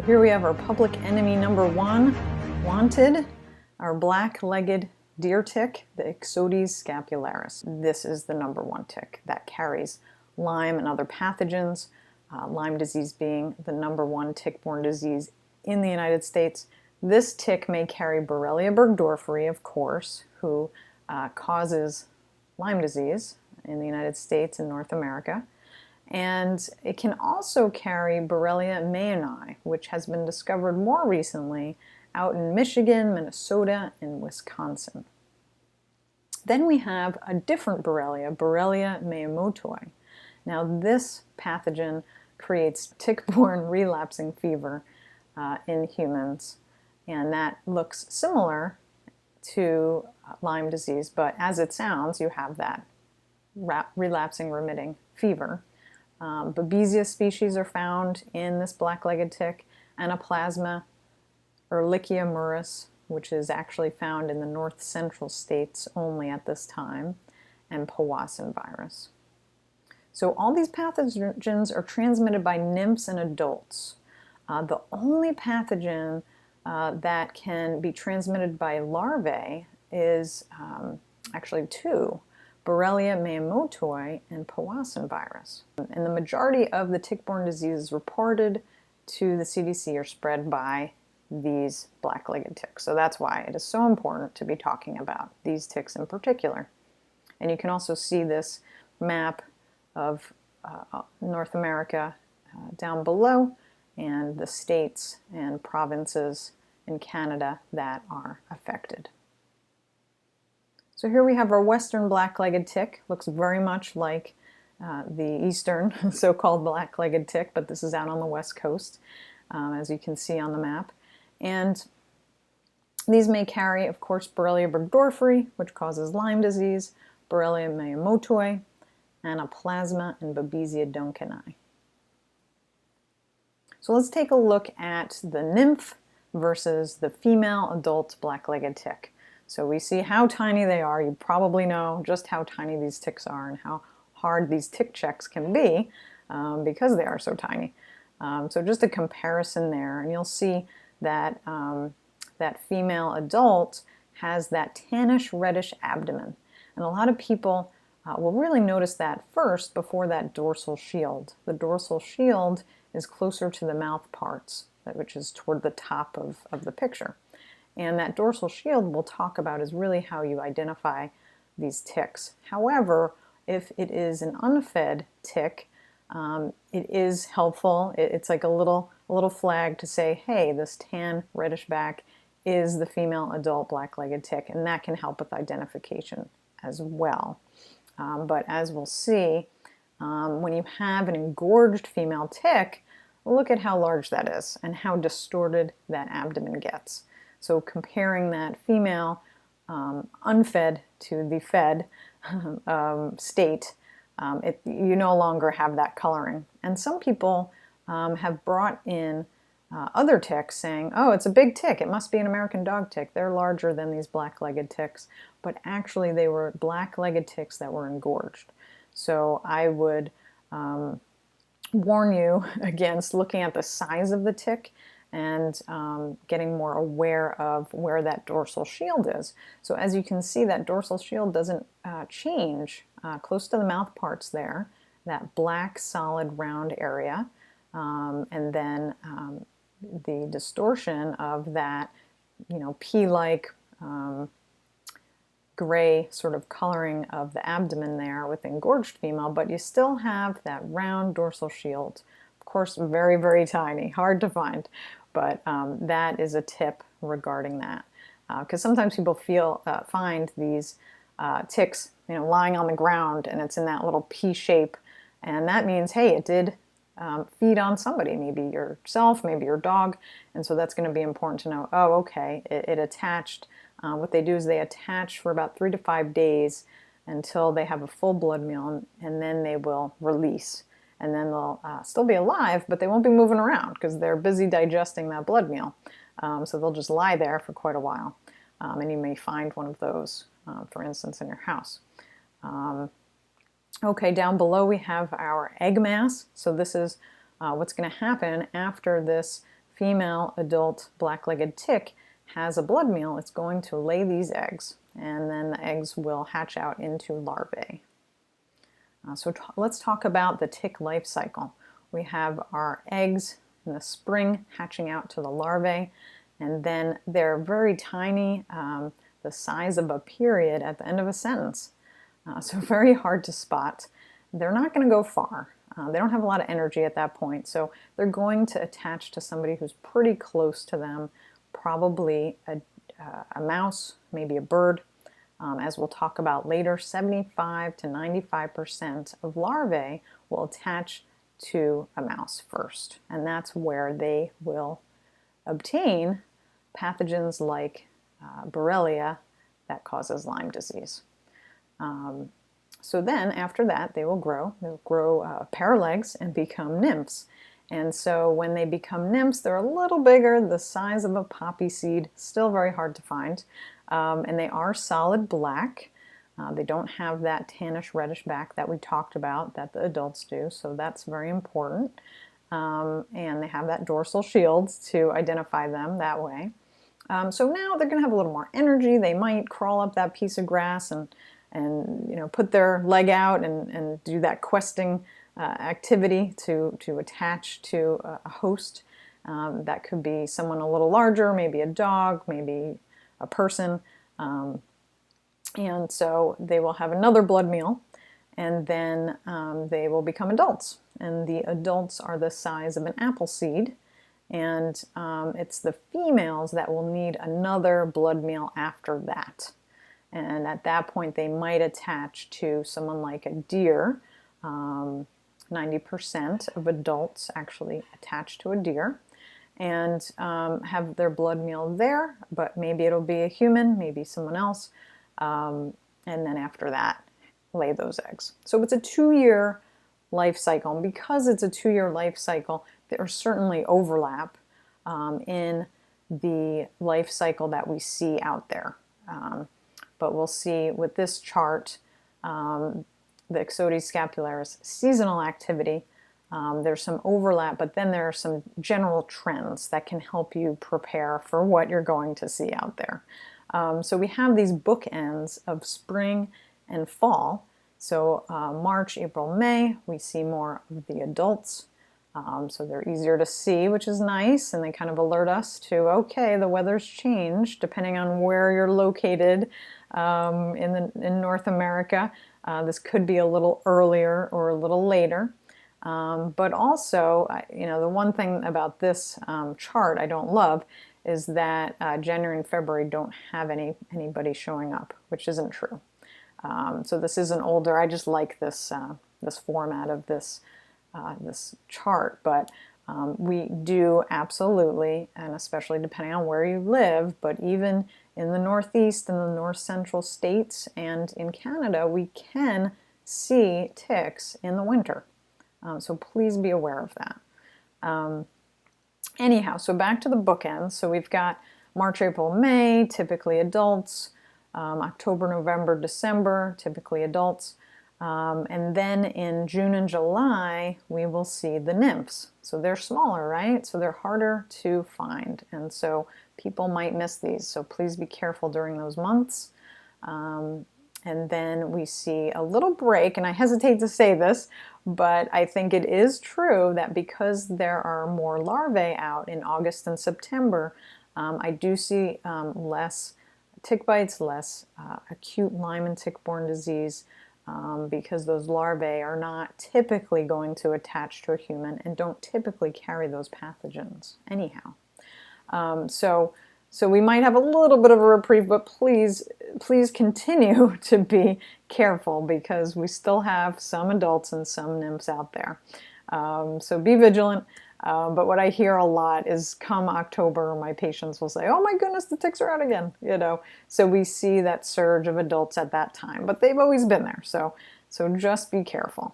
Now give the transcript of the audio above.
So here we have our public enemy number one, wanted, our black-legged deer tick, the Ixodes scapularis. This is the number one tick that carries Lyme and other pathogens, Lyme disease being the number one tick-borne disease in the United States. This tick may carry Borrelia burgdorferi, of course, who causes Lyme disease in the United States and North America. And it can also carry Borrelia mayeri, which has been discovered more recently out in Michigan, Minnesota, and Wisconsin. Then we have a different Borrelia, Borrelia miyamotoi. Now this pathogen creates tick-borne relapsing fever in humans, and that looks similar to Lyme disease, but as it sounds, you have that relapsing remitting fever. Babesia species are found in this black-legged tick, Anaplasma ehrlichia, which is actually found in the north central states only at this time, and Powassan virus. So all these pathogens are transmitted by nymphs and adults. The only pathogen that can be transmitted by larvae is actually two, Borrelia miyamotoi and Powassan virus. And the majority of the tick-borne diseases reported to the CDC are spread by these black-legged ticks. So that's why it is so important to be talking about these ticks in particular. And you can also see this map of North America down below, and the states and provinces in Canada that are affected. So here we have our western black-legged tick. Looks very much like the eastern so-called black-legged tick, but this is out on the west coast, as you can see on the map. And these may carry, of course, Borrelia burgdorferi, which causes Lyme disease, Borrelia miyamotoi, Anaplasma, and Babesia duncani. So let's take a look at the nymph versus the female adult black-legged tick. So we see how tiny they are. You probably know just how tiny these ticks are and how hard these tick checks can be because they are so tiny. So just a comparison there, and you'll see that that female adult has that tannish reddish abdomen. And a lot of people will really notice that first before that dorsal shield. The dorsal shield is closer to the mouth parts, which is toward the top of the picture. And that dorsal shield we'll talk about is really how you identify these ticks. However, if it is an unfed tick, it is helpful. It's like a little flag to say, hey, this tan reddish back is the female adult black-legged tick, and that can help with identification as well. But as we'll see, when you have an engorged female tick, look at how large that is and how distorted that abdomen gets. So comparing that female unfed to the fed state, you no longer have that coloring. And some people have brought in other ticks saying, oh, it's a big tick, it must be an American dog tick. They're larger than these black-legged ticks. But actually they were black-legged ticks that were engorged. So I would warn you against looking at the size of the tick and getting more aware of where that dorsal shield is. So as you can see, that dorsal shield doesn't change close to the mouth parts there, that black solid round area, and then the distortion of that, pea-like gray sort of coloring of the abdomen there with engorged female, but you still have that round dorsal shield. Of course, very, very tiny, hard to find, but that is a tip regarding that. Because sometimes people find these ticks, lying on the ground, and it's in that little pea shape, and that means, hey, it did feed on somebody, maybe yourself, maybe your dog, and so that's going to be important to know. Oh, okay, it attached. What they do is they attach for about 3 to 5 days until they have a full blood meal, and then they will release. And then they'll still be alive, but they won't be moving around because they're busy digesting that blood meal. So they'll just lie there for quite a while. And you may find one of those, for instance, in your house. Okay, down below we have our egg mass. So this is what's going to happen after this female adult black-legged tick has a blood meal, it's going to lay these eggs, and then the eggs will hatch out into larvae. Let's talk about the tick life cycle. We have our eggs in the spring hatching out to the larvae, and then they're very tiny, the size of a period at the end of a sentence. So very hard to spot. They're not going to go far. They don't have a lot of energy at that point, so they're going to attach to somebody who's pretty close to them, probably a mouse, maybe a bird. As we'll talk about later, 75 to 95% of larvae will attach to a mouse first, and that's where they will obtain pathogens like Borrelia that causes Lyme disease. So then after that they will grow. They'll grow a pair of legs and become nymphs. And so when they become nymphs, they're a little bigger, the size of a poppy seed, still very hard to find. And they are solid black. They don't have that tannish reddish back that we talked about that the adults do, so that's very important. And they have that dorsal shield to identify them that way. So now they're going to have a little more energy. They might crawl up that piece of grass and put their leg out and do that questing activity to attach to a host. That could be someone a little larger, maybe a dog, maybe a person. And so they will have another blood meal, and then they will become adults. And the adults are the size of an apple seed, and it's the females that will need another blood meal after that. And at that point they might attach to someone like a deer. 90% of adults actually attach to a deer and have their blood meal there, but maybe it'll be a human, maybe someone else, and then after that lay those eggs. So it's a 2-year life cycle, and because it's a 2-year life cycle, there's certainly overlap in the life cycle that we see out there. But we'll see with this chart, the Ixodes scapularis seasonal activity, there's some overlap, but then there are some general trends that can help you prepare for what you're going to see out there. So we have these bookends of spring and fall. So March, April, May, we see more of the adults. So they're easier to see, which is nice, and they kind of alert us to, okay, the weather's changed depending on where you're located in North America. This could be a little earlier or a little later. But also, the one thing about this chart I don't love is that January and February don't have anybody showing up, which isn't true. So this isn't older. I just like this this format of this chart, but we do absolutely, and especially depending on where you live, but even in the Northeast and the North Central states and in Canada, we can see ticks in the winter. So please be aware of that. Anyhow, so back to the bookends. So we've got March, April, May, typically adults. October, November, December, typically adults. And then in June and July, we will see the nymphs. So they're smaller, right? So they're harder to find. And so people might miss these. So please be careful during those months. And then we see a little break, and I hesitate to say this, but I think it is true that because there are more larvae out in August and September, I do see less tick bites, less acute Lyme and tick-borne disease, because those larvae are not typically going to attach to a human and don't typically carry those pathogens anyhow. So we might have a little bit of a reprieve, but please continue to be careful because we still have some adults and some nymphs out there. So be vigilant. But what I hear a lot is come October, my patients will say, oh my goodness, the ticks are out again, So we see that surge of adults at that time, but they've always been there. So just be careful.